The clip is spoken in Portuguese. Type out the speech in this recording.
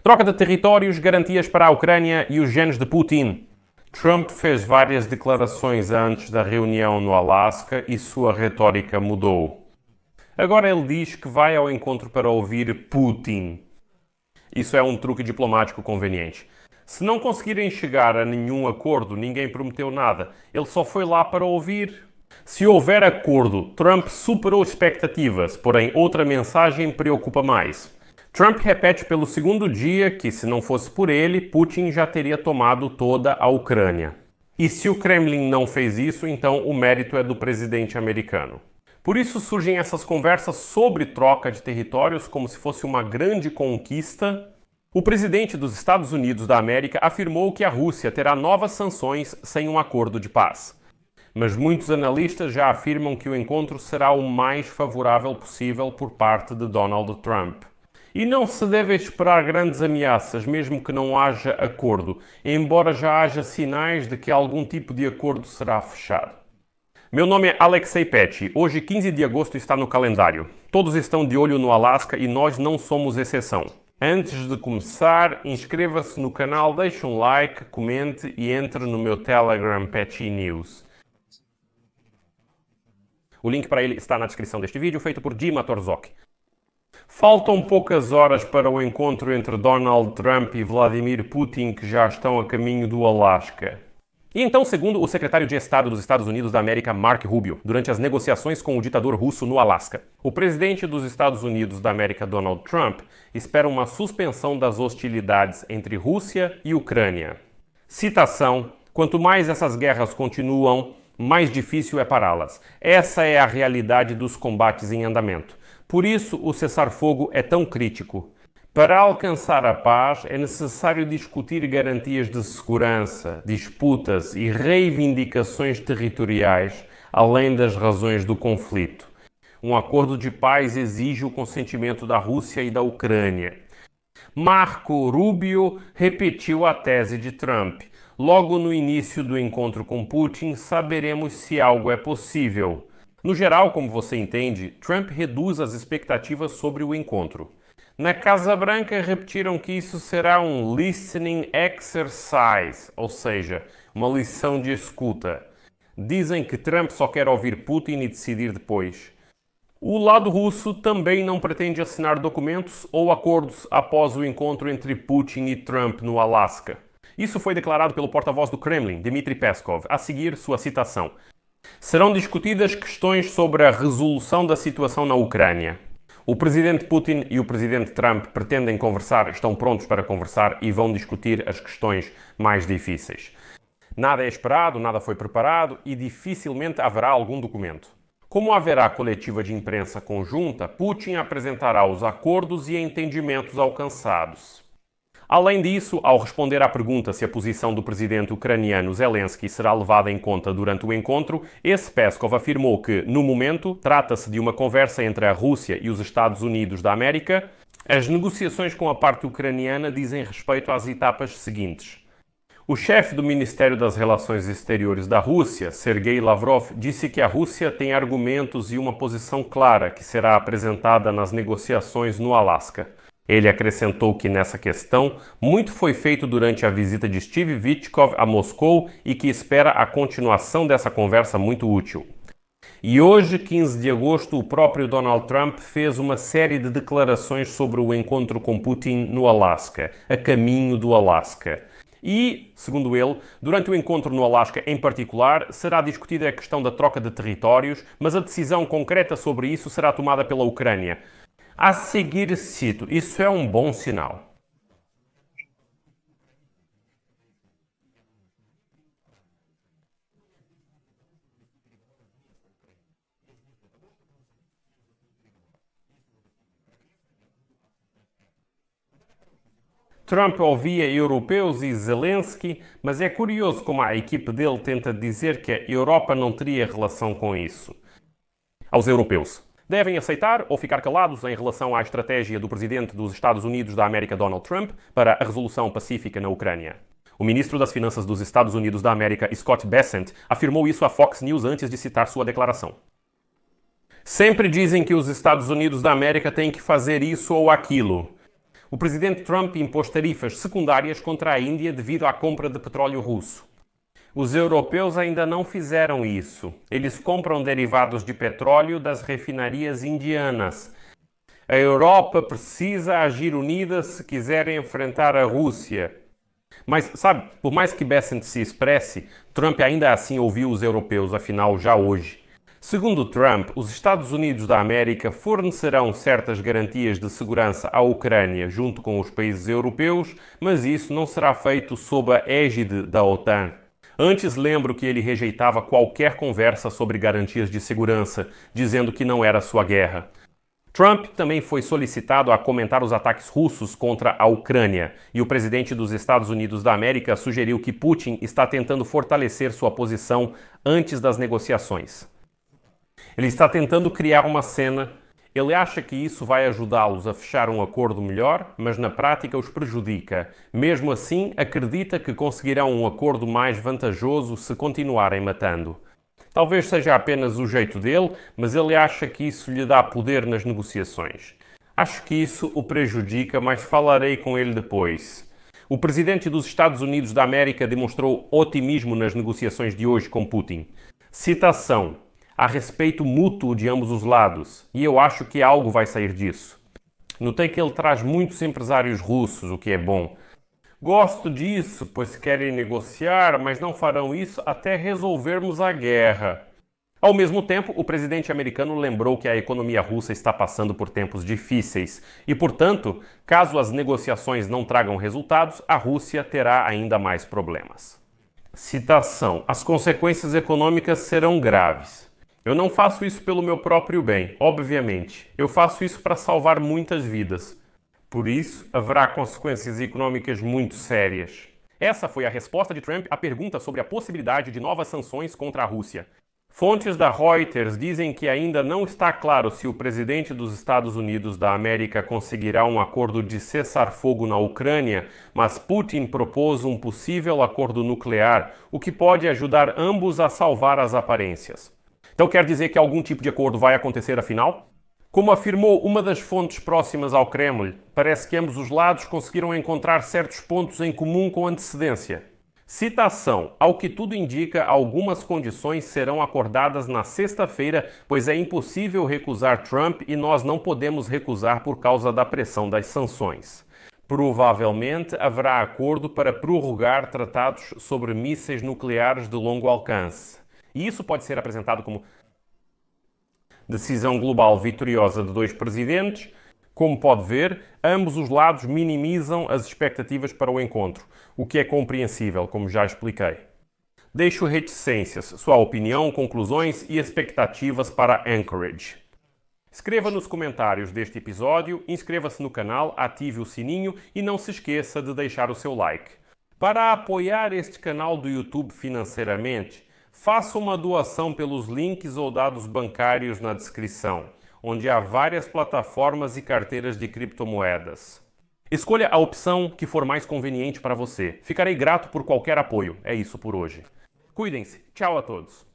Troca de territórios, garantias para a Ucrânia e os genes de Putin. Trump fez várias declarações antes da reunião no Alasca e sua retórica mudou. Agora ele diz que vai ao encontro para ouvir Putin. Isso é um truque diplomático conveniente. Se não conseguirem chegar a nenhum acordo, ninguém prometeu nada. Ele só foi lá para ouvir. Se houver acordo, Trump superou expectativas, porém outra mensagem preocupa mais. Trump repete pelo segundo dia que, se não fosse por ele, Putin já teria tomado toda a Ucrânia. E se o Kremlin não fez isso, então o mérito é do presidente americano. Por isso surgem essas conversas sobre troca de territórios como se fosse uma grande conquista. O presidente dos Estados Unidos da América afirmou que a Rússia terá novas sanções sem um acordo de paz. Mas muitos analistas já afirmam que o encontro será o mais favorável possível por parte de Donald Trump. E não se deve esperar grandes ameaças, mesmo que não haja acordo, embora já haja sinais de que algum tipo de acordo será fechado. Meu nome é Alexei Petty. Hoje, 15 de agosto, está no calendário. Todos estão de olho no Alasca e nós não somos exceção. Antes de começar, inscreva-se no canal, deixe um like, comente e entre no meu Telegram Petty News. O link para ele está na descrição deste vídeo, feito por Dima Torzok. Faltam poucas horas para o encontro entre Donald Trump e Vladimir Putin, que já estão a caminho do Alasca. E então, segundo o secretário de Estado dos Estados Unidos da América, Mark Rubio, durante as negociações com o ditador russo no Alasca, o presidente dos Estados Unidos da América, Donald Trump, espera uma suspensão das hostilidades entre Rússia e Ucrânia. Citação: quanto mais essas guerras continuam, mais difícil é pará-las. Essa é a realidade dos combates em andamento. Por isso, o cessar-fogo é tão crítico. Para alcançar a paz, é necessário discutir garantias de segurança, disputas e reivindicações territoriais, além das razões do conflito. Um acordo de paz exige o consentimento da Rússia e da Ucrânia. Marco Rubio repetiu a tese de Trump. Logo no início do encontro com Putin, saberemos se algo é possível. No geral, como você entende, Trump reduz as expectativas sobre o encontro. Na Casa Branca repetiram que isso será um listening exercise, ou seja, uma lição de escuta. Dizem que Trump só quer ouvir Putin e decidir depois. O lado russo também não pretende assinar documentos ou acordos após o encontro entre Putin e Trump no Alasca. Isso foi declarado pelo porta-voz do Kremlin, Dmitry Peskov, a seguir sua citação. Serão discutidas questões sobre a resolução da situação na Ucrânia. O presidente Putin e o presidente Trump pretendem conversar, estão prontos para conversar e vão discutir as questões mais difíceis. Nada é esperado, nada foi preparado e dificilmente haverá algum documento. Como haverá coletiva de imprensa conjunta, Putin apresentará os acordos e entendimentos alcançados. Além disso, ao responder à pergunta se a posição do presidente ucraniano Zelensky será levada em conta durante o encontro, esse Peskov afirmou que, no momento, trata-se de uma conversa entre a Rússia e os Estados Unidos da América. As negociações com a parte ucraniana dizem respeito às etapas seguintes. O chefe do Ministério das Relações Exteriores da Rússia, Sergei Lavrov, disse que a Rússia tem argumentos e uma posição clara que será apresentada nas negociações no Alasca. Ele acrescentou que, nessa questão, muito foi feito durante a visita de Steve Witkoff a Moscou e que espera a continuação dessa conversa muito útil. E hoje, 15 de agosto, o próprio Donald Trump fez uma série de declarações sobre o encontro com Putin no Alasca, a caminho do Alasca. E, segundo ele, durante o encontro no Alasca em particular, será discutida a questão da troca de territórios, mas a decisão concreta sobre isso será tomada pela Ucrânia. A seguir cito, isso é um bom sinal. Trump ouvia europeus e Zelensky, mas é curioso como a equipe dele tenta dizer que a Europa não teria relação com isso. Aos europeus. Devem aceitar ou ficar calados em relação à estratégia do presidente dos Estados Unidos da América, Donald Trump, para a resolução pacífica na Ucrânia. O ministro das Finanças dos Estados Unidos da América, Scott Bessent, afirmou isso à Fox News antes de citar sua declaração. Sempre dizem que os Estados Unidos da América têm que fazer isso ou aquilo. O presidente Trump impôs tarifas secundárias contra a Índia devido à compra de petróleo russo. Os europeus ainda não fizeram isso. Eles compram derivados de petróleo das refinarias indianas. A Europa precisa agir unida se quiser enfrentar a Rússia. Mas, sabe, por mais que Bessent se expresse, Trump ainda assim ouviu os europeus, afinal, já hoje. Segundo Trump, os Estados Unidos da América fornecerão certas garantias de segurança à Ucrânia junto com os países europeus, mas isso não será feito sob a égide da OTAN. Antes lembro que ele rejeitava qualquer conversa sobre garantias de segurança, dizendo que não era sua guerra. Trump também foi solicitado a comentar os ataques russos contra a Ucrânia, e o presidente dos Estados Unidos da América sugeriu que Putin está tentando fortalecer sua posição antes das negociações. Ele está tentando criar uma cena. Ele acha que isso vai ajudá-los a fechar um acordo melhor, mas na prática os prejudica. Mesmo assim, acredita que conseguirão um acordo mais vantajoso se continuarem matando. Talvez seja apenas o jeito dele, mas ele acha que isso lhe dá poder nas negociações. Acho que isso o prejudica, mas falarei com ele depois. O presidente dos Estados Unidos da América demonstrou otimismo nas negociações de hoje com Putin. Citação: há respeito mútuo de ambos os lados, e eu acho que algo vai sair disso. Notei que ele traz muitos empresários russos, o que é bom. Gosto disso, pois querem negociar, mas não farão isso até resolvermos a guerra. Ao mesmo tempo, o presidente americano lembrou que a economia russa está passando por tempos difíceis e, portanto, caso as negociações não tragam resultados, a Rússia terá ainda mais problemas. Citação: as consequências econômicas serão graves. Eu não faço isso pelo meu próprio bem, obviamente. Eu faço isso para salvar muitas vidas. Por isso, haverá consequências econômicas muito sérias. Essa foi a resposta de Trump à pergunta sobre a possibilidade de novas sanções contra a Rússia. Fontes da Reuters dizem que ainda não está claro se o presidente dos Estados Unidos da América conseguirá um acordo de cessar-fogo na Ucrânia, mas Putin propôs um possível acordo nuclear, o que pode ajudar ambos a salvar as aparências. Então quer dizer que algum tipo de acordo vai acontecer afinal? Como afirmou uma das fontes próximas ao Kremlin, parece que ambos os lados conseguiram encontrar certos pontos em comum com antecedência. Citação: ao que tudo indica, algumas condições serão acordadas na sexta-feira, pois é impossível recusar Trump e nós não podemos recusar por causa da pressão das sanções. Provavelmente haverá acordo para prorrogar tratados sobre mísseis nucleares de longo alcance. E isso pode ser apresentado como decisão global vitoriosa de dois presidentes. Como pode ver, ambos os lados minimizam as expectativas para o encontro, o que é compreensível, como já expliquei. Deixo reticências, sua opinião, conclusões e expectativas para Anchorage. Escreva nos comentários deste episódio, inscreva-se no canal, ative o sininho e não se esqueça de deixar o seu like. Para apoiar este canal do YouTube financeiramente, faça uma doação pelos links ou dados bancários na descrição, onde há várias plataformas e carteiras de criptomoedas. Escolha a opção que for mais conveniente para você. Ficarei grato por qualquer apoio. É isso por hoje. Cuidem-se. Tchau a todos.